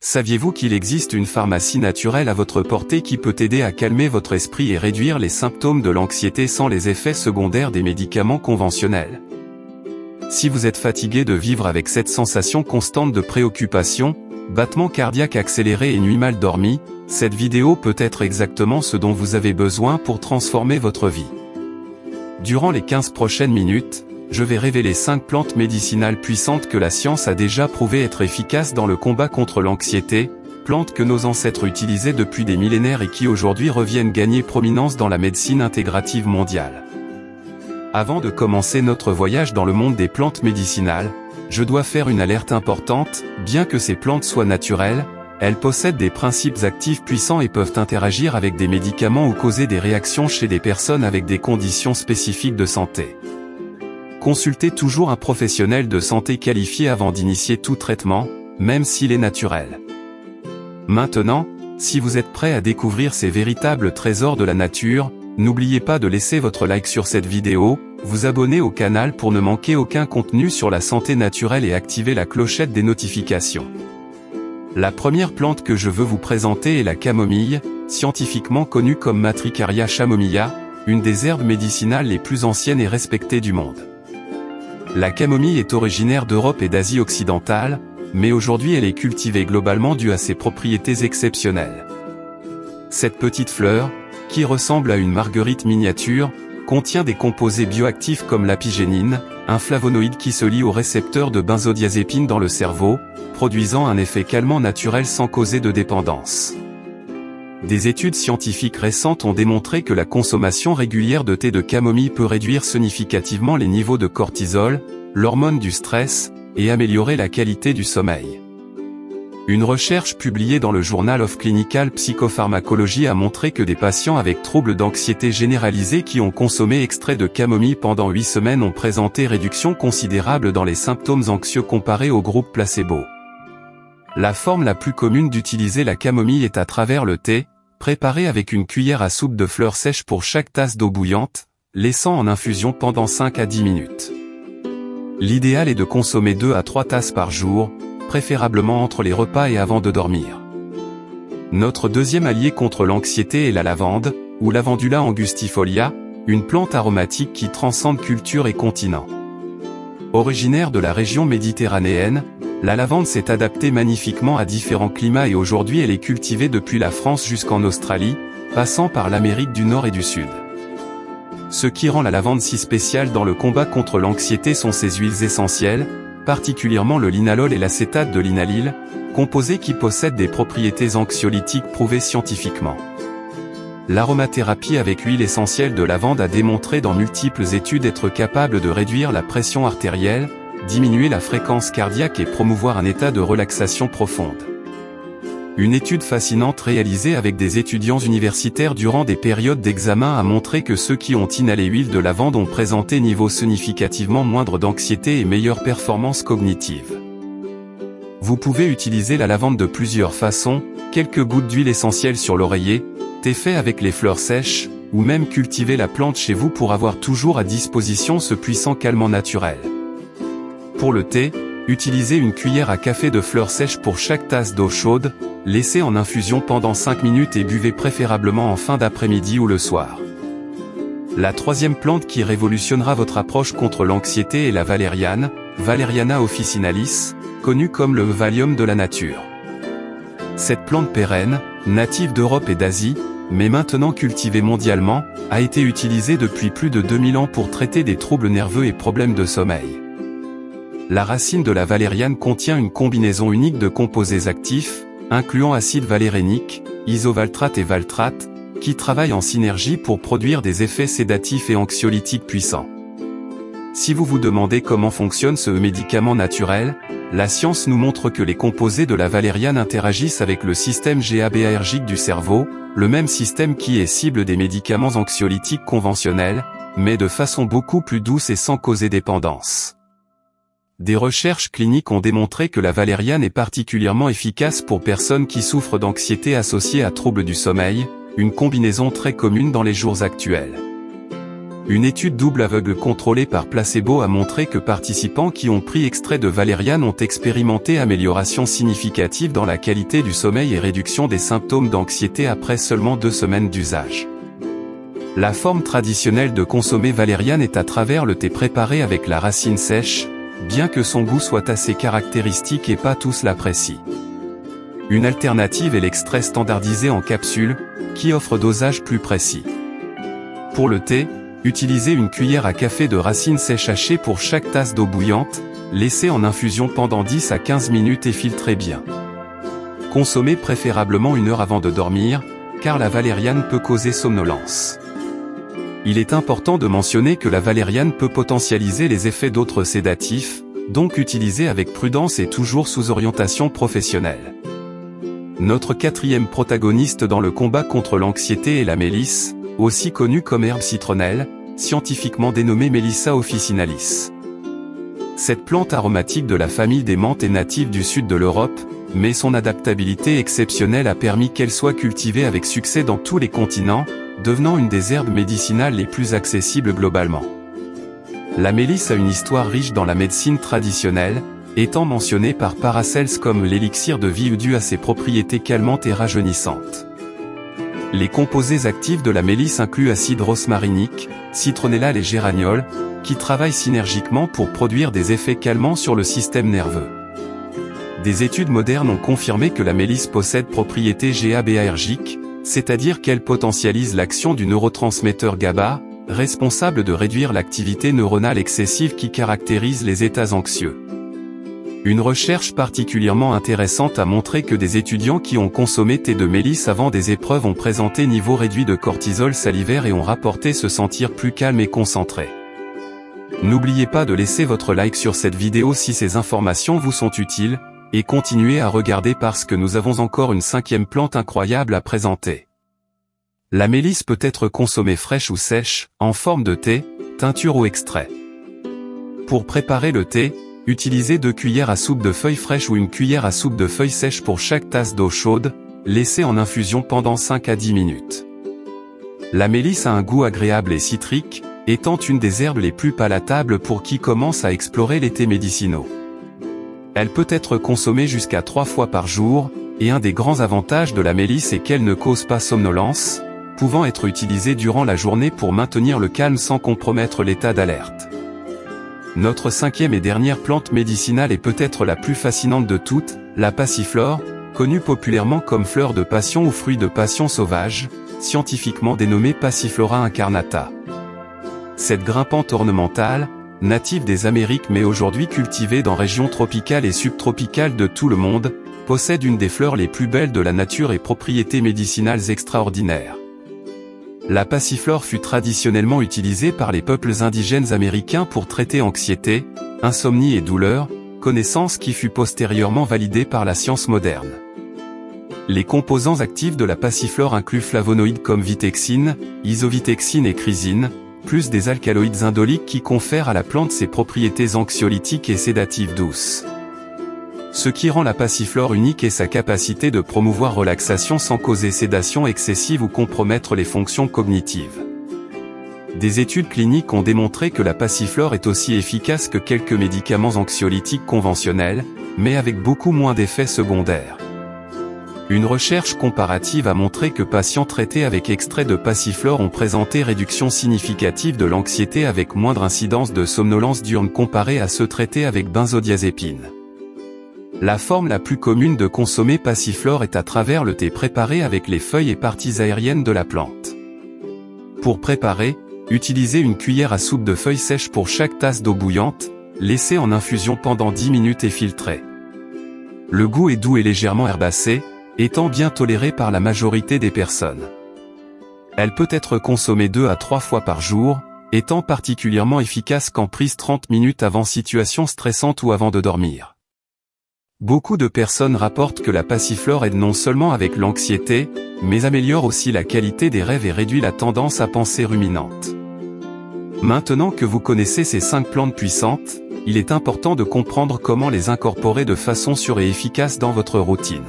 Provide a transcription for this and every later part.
Saviez-vous qu'il existe une pharmacie naturelle à votre portée qui peut aider à calmer votre esprit et réduire les symptômes de l'anxiété sans les effets secondaires des médicaments conventionnels? Si vous êtes fatigué de vivre avec cette sensation constante de préoccupation, battements cardiaques accélérés et nuits mal dormies, cette vidéo peut être exactement ce dont vous avez besoin pour transformer votre vie. Durant les 15 prochaines minutes, je vais révéler 5 plantes médicinales puissantes que la science a déjà prouvé être efficaces dans le combat contre l'anxiété, plantes que nos ancêtres utilisaient depuis des millénaires et qui aujourd'hui reviennent gagner prominence dans la médecine intégrative mondiale. Avant de commencer notre voyage dans le monde des plantes médicinales, je dois faire une alerte importante, bien que ces plantes soient naturelles, elles possèdent des principes actifs puissants et peuvent interagir avec des médicaments ou causer des réactions chez des personnes avec des conditions spécifiques de santé. Consultez toujours un professionnel de santé qualifié avant d'initier tout traitement, même s'il est naturel. Maintenant, si vous êtes prêt à découvrir ces véritables trésors de la nature, n'oubliez pas de laisser votre like sur cette vidéo, vous abonner au canal pour ne manquer aucun contenu sur la santé naturelle et activer la clochette des notifications. La première plante que je veux vous présenter est la camomille, scientifiquement connue comme Matricaria chamomilla, une des herbes médicinales les plus anciennes et respectées du monde. La camomille est originaire d'Europe et d'Asie occidentale, mais aujourd'hui elle est cultivée globalement due à ses propriétés exceptionnelles. Cette petite fleur, qui ressemble à une marguerite miniature, contient des composés bioactifs comme l'apigénine, un flavonoïde qui se lie aux récepteurs de benzodiazépines dans le cerveau, produisant un effet calmant naturel sans causer de dépendance. Des études scientifiques récentes ont démontré que la consommation régulière de thé de camomille peut réduire significativement les niveaux de cortisol, l'hormone du stress, et améliorer la qualité du sommeil. Une recherche publiée dans le Journal of Clinical Psychopharmacology a montré que des patients avec troubles d'anxiété généralisés qui ont consommé extrait de camomille pendant 8 semaines ont présenté réduction considérable dans les symptômes anxieux comparés au groupe placebo. La forme la plus commune d'utiliser la camomille est à travers le thé, préparé avec une cuillère à soupe de fleurs sèches pour chaque tasse d'eau bouillante, laissant en infusion pendant 5 à 10 minutes. L'idéal est de consommer 2 à 3 tasses par jour, préférablement entre les repas et avant de dormir. Notre deuxième allié contre l'anxiété est la lavande, ou Lavandula angustifolia, une plante aromatique qui transcende culture et continent. Originaire de la région méditerranéenne, la lavande s'est adaptée magnifiquement à différents climats et aujourd'hui elle est cultivée depuis la France jusqu'en Australie, passant par l'Amérique du Nord et du Sud. Ce qui rend la lavande si spéciale dans le combat contre l'anxiété sont ses huiles essentielles, particulièrement le linalol et l'acétate de linalyle, composés qui possèdent des propriétés anxiolytiques prouvées scientifiquement. L'aromathérapie avec huile essentielle de lavande a démontré dans multiples études être capable de réduire la pression artérielle, diminuer la fréquence cardiaque et promouvoir un état de relaxation profonde. Une étude fascinante réalisée avec des étudiants universitaires durant des périodes d'examen a montré que ceux qui ont inhalé l'huile de lavande ont présenté niveau significativement moindre d'anxiété et meilleure performance cognitive. Vous pouvez utiliser la lavande de plusieurs façons, quelques gouttes d'huile essentielle sur l'oreiller, thé fait avec les fleurs sèches, ou même cultiver la plante chez vous pour avoir toujours à disposition ce puissant calmant naturel. Pour le thé, utilisez une cuillère à café de fleurs sèches pour chaque tasse d'eau chaude, laissez en infusion pendant 5 minutes et buvez préférablement en fin d'après-midi ou le soir. La troisième plante qui révolutionnera votre approche contre l'anxiété est la valériane, Valeriana officinalis, connue comme le Valium de la nature. Cette plante pérenne, native d'Europe et d'Asie, mais maintenant cultivée mondialement, a été utilisée depuis plus de 2000 ans pour traiter des troubles nerveux et problèmes de sommeil. La racine de la valériane contient une combinaison unique de composés actifs, incluant acide valérénique, isovaltrate et valtrate, qui travaillent en synergie pour produire des effets sédatifs et anxiolytiques puissants. Si vous vous demandez comment fonctionne ce médicament naturel, la science nous montre que les composés de la valériane interagissent avec le système GABAergique du cerveau, le même système qui est cible des médicaments anxiolytiques conventionnels, mais de façon beaucoup plus douce et sans causer dépendance. Des recherches cliniques ont démontré que la valériane est particulièrement efficace pour personnes qui souffrent d'anxiété associée à troubles du sommeil, une combinaison très commune dans les jours actuels. une étude double aveugle contrôlée par placebo a montré que participants qui ont pris extrait de valériane ont expérimenté amélioration significative dans la qualité du sommeil et réduction des symptômes d'anxiété après seulement 2 semaines d'usage. La forme traditionnelle de consommer valériane est à travers le thé préparé avec la racine sèche, bien que son goût soit assez caractéristique et pas tous l'apprécient. Une alternative est l'extrait standardisé en capsule, qui offre dosage plus précis. Pour le thé, utilisez une cuillère à café de racines sèches hachées pour chaque tasse d'eau bouillante, laissez en infusion pendant 10 à 15 minutes et filtrez bien. Consommez préférablement 1 heure avant de dormir, car la valériane peut causer somnolence. Il est important de mentionner que la valériane peut potentialiser les effets d'autres sédatifs, donc utilisez avec prudence et toujours sous orientation professionnelle. Notre 4e protagoniste dans le combat contre l'anxiété est la mélisse, aussi connue comme herbe citronnelle, scientifiquement dénommée Melissa officinalis. Cette plante aromatique de la famille des menthes est native du sud de l'Europe, mais son adaptabilité exceptionnelle a permis qu'elle soit cultivée avec succès dans tous les continents, devenant une des herbes médicinales les plus accessibles globalement. La mélisse a une histoire riche dans la médecine traditionnelle, étant mentionnée par Paracelse comme l'élixir de vie dû à ses propriétés calmantes et rajeunissantes. Les composés actifs de la mélisse incluent acide rosmarinique, citronnella et géraniol, qui travaillent synergiquement pour produire des effets calmants sur le système nerveux. Des études modernes ont confirmé que la mélisse possède propriétés GABAergiques, c'est-à-dire qu'elle potentialise l'action du neurotransmetteur GABA, responsable de réduire l'activité neuronale excessive qui caractérise les états anxieux. Une recherche particulièrement intéressante a montré que des étudiants qui ont consommé thé de mélisse avant des épreuves ont présenté niveau réduit de cortisol salivaire et ont rapporté se sentir plus calme et concentré. N'oubliez pas de laisser votre like sur cette vidéo si ces informations vous sont utiles, et continuez à regarder parce que nous avons encore une 5e plante incroyable à présenter. La mélisse peut être consommée fraîche ou sèche, en forme de thé, teinture ou extrait. Pour préparer le thé, utilisez 2 cuillères à soupe de feuilles fraîches ou 1 cuillère à soupe de feuilles sèches pour chaque tasse d'eau chaude, laissez en infusion pendant 5 à 10 minutes. La mélisse a un goût agréable et citrique, étant une des herbes les plus palatables pour qui commence à explorer les thés médicinaux. Elle peut être consommée jusqu'à 3 fois par jour, et un des grands avantages de la mélisse est qu'elle ne cause pas somnolence, pouvant être utilisée durant la journée pour maintenir le calme sans compromettre l'état d'alerte. Notre 5e et dernière plante médicinale est peut-être la plus fascinante de toutes, la passiflore, connue populairement comme fleur de passion ou fruit de passion sauvage, scientifiquement dénommée Passiflora incarnata. Cette grimpante ornementale, native des Amériques mais aujourd'hui cultivée dans régions tropicales et subtropicales de tout le monde, possède une des fleurs les plus belles de la nature et propriétés médicinales extraordinaires. La passiflore fut traditionnellement utilisée par les peuples indigènes américains pour traiter anxiété, insomnie et douleur, connaissance qui fut postérieurement validée par la science moderne. Les composants actifs de la passiflore incluent flavonoïdes comme vitexine, isovitexine et chrysine, plus des alcaloïdes indoliques qui confèrent à la plante ses propriétés anxiolytiques et sédatives douces. Ce qui rend la passiflore unique est sa capacité de promouvoir relaxation sans causer sédation excessive ou compromettre les fonctions cognitives. Des études cliniques ont démontré que la passiflore est aussi efficace que quelques médicaments anxiolytiques conventionnels, mais avec beaucoup moins d'effets secondaires. Une recherche comparative a montré que patients traités avec extrait de passiflore ont présenté réduction significative de l'anxiété avec moindre incidence de somnolence diurne comparée à ceux traités avec benzodiazépine. La forme la plus commune de consommer passiflore est à travers le thé préparé avec les feuilles et parties aériennes de la plante. Pour préparer, utilisez une cuillère à soupe de feuilles sèches pour chaque tasse d'eau bouillante, laissez en infusion pendant 10 minutes et filtrez. Le goût est doux et légèrement herbacé, étant bien toléré par la majorité des personnes. Elle peut être consommée 2 à 3 fois par jour, étant particulièrement efficace quand prise 30 minutes avant situation stressante ou avant de dormir. Beaucoup de personnes rapportent que la passiflore aide non seulement avec l'anxiété, mais améliore aussi la qualité des rêves et réduit la tendance à penser ruminante. Maintenant que vous connaissez ces 5 plantes puissantes, il est important de comprendre comment les incorporer de façon sûre et efficace dans votre routine.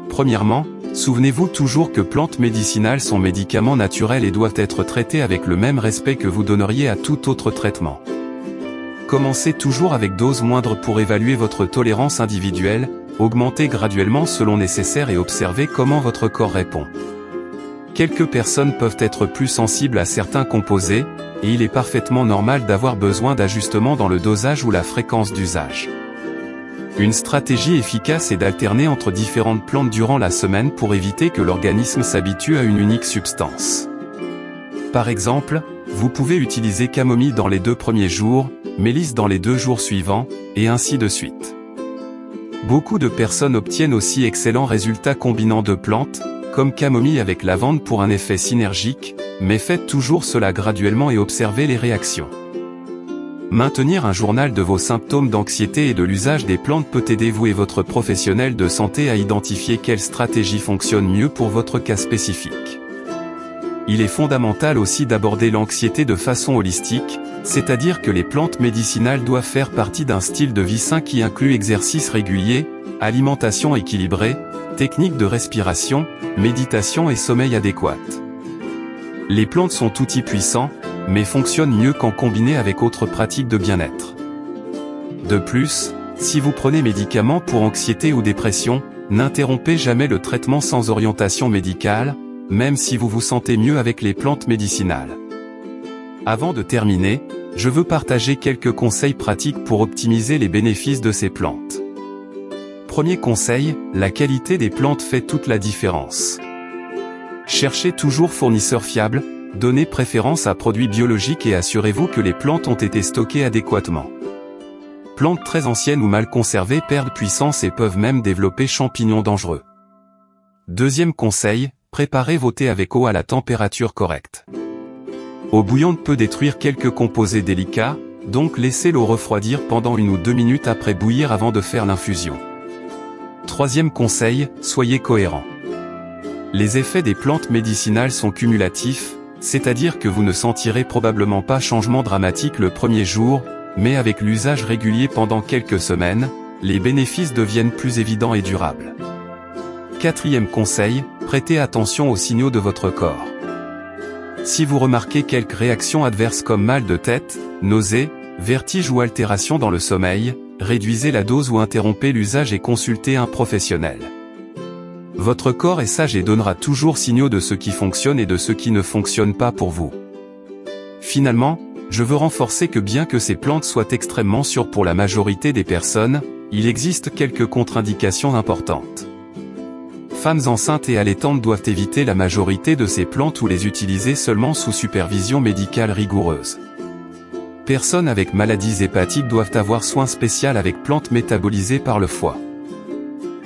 Premièrement, Souvenez-vous toujours que plantes médicinales sont médicaments naturels et doivent être traités avec le même respect que vous donneriez à tout autre traitement. Commencez toujours avec doses moindres pour évaluer votre tolérance individuelle, augmentez graduellement selon nécessaire et observez comment votre corps répond. Quelques personnes peuvent être plus sensibles à certains composés, et il est parfaitement normal d'avoir besoin d'ajustements dans le dosage ou la fréquence d'usage. Une stratégie efficace est d'alterner entre différentes plantes durant la semaine pour éviter que l'organisme s'habitue à une unique substance. Par exemple, vous pouvez utiliser camomille dans les 2 premiers jours, mélisse dans les 2 jours suivants, et ainsi de suite. Beaucoup de personnes obtiennent aussi excellents résultats combinant 2 plantes, comme camomille avec lavande pour un effet synergique, mais faites toujours cela graduellement et observez les réactions. Maintenir un journal de vos symptômes d'anxiété et de l'usage des plantes peut aider vous et votre professionnel de santé à identifier quelle stratégie fonctionne mieux pour votre cas spécifique. Il est fondamental aussi d'aborder l'anxiété de façon holistique, c'est-à-dire que les plantes médicinales doivent faire partie d'un style de vie sain qui inclut exercice régulier, alimentation équilibrée, techniques de respiration, méditation et sommeil adéquat. Les plantes sont outils puissants, mais fonctionnent mieux quand combinées avec autres pratiques de bien-être. De plus, si vous prenez médicaments pour anxiété ou dépression, n'interrompez jamais le traitement sans orientation médicale, même si vous vous sentez mieux avec les plantes médicinales. Avant de terminer, je veux partager quelques conseils pratiques pour optimiser les bénéfices de ces plantes. Premier conseil, la qualité des plantes fait toute la différence. Cherchez toujours fournisseurs fiables, donnez préférence à produits biologiques et assurez-vous que les plantes ont été stockées adéquatement. Plantes très anciennes ou mal conservées perdent puissance et peuvent même développer champignons dangereux. Deuxième conseil, préparez vos thés avec eau à la température correcte. Eau bouillante peut détruire quelques composés délicats, donc laissez l'eau refroidir pendant 1 ou 2 minutes après bouillir avant de faire l'infusion. Troisième conseil, soyez cohérent. Les effets des plantes médicinales sont cumulatifs, c'est-à-dire que vous ne sentirez probablement pas changement dramatique le premier jour, mais avec l'usage régulier pendant quelques semaines, les bénéfices deviennent plus évidents et durables. Quatrième conseil, prêtez attention aux signaux de votre corps. Si vous remarquez quelques réactions adverses comme mal de tête, nausées, vertiges ou altérations dans le sommeil, réduisez la dose ou interrompez l'usage et consultez un professionnel. Votre corps est sage et donnera toujours signaux de ce qui fonctionne et de ce qui ne fonctionne pas pour vous. Finalement, je veux renforcer que bien que ces plantes soient extrêmement sûres pour la majorité des personnes, il existe quelques contre-indications importantes. Femmes enceintes et allaitantes doivent éviter la majorité de ces plantes ou les utiliser seulement sous supervision médicale rigoureuse. Personnes avec maladies hépatiques doivent avoir soin spécial avec plantes métabolisées par le foie.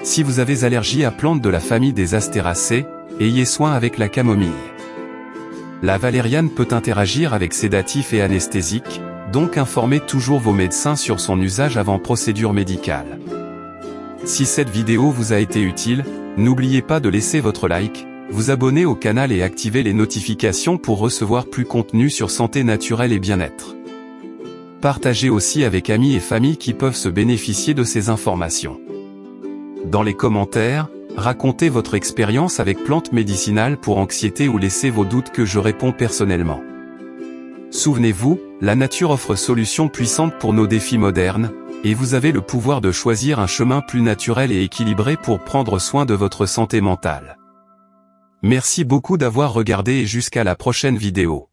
Si vous avez allergie à plantes de la famille des astéracées, ayez soin avec la camomille. La valériane peut interagir avec sédatifs et anesthésiques, donc informez toujours vos médecins sur son usage avant procédure médicale. Si cette vidéo vous a été utile, n'oubliez pas de laisser votre like, vous abonner au canal et activer les notifications pour recevoir plus de contenu sur santé naturelle et bien-être. Partagez aussi avec amis et familles qui peuvent se bénéficier de ces informations. Dans les commentaires, racontez votre expérience avec plantes médicinales pour anxiété ou laissez vos doutes que je réponds personnellement. Souvenez-vous, la nature offre solutions puissantes pour nos défis modernes, et vous avez le pouvoir de choisir un chemin plus naturel et équilibré pour prendre soin de votre santé mentale. Merci beaucoup d'avoir regardé et jusqu'à la prochaine vidéo.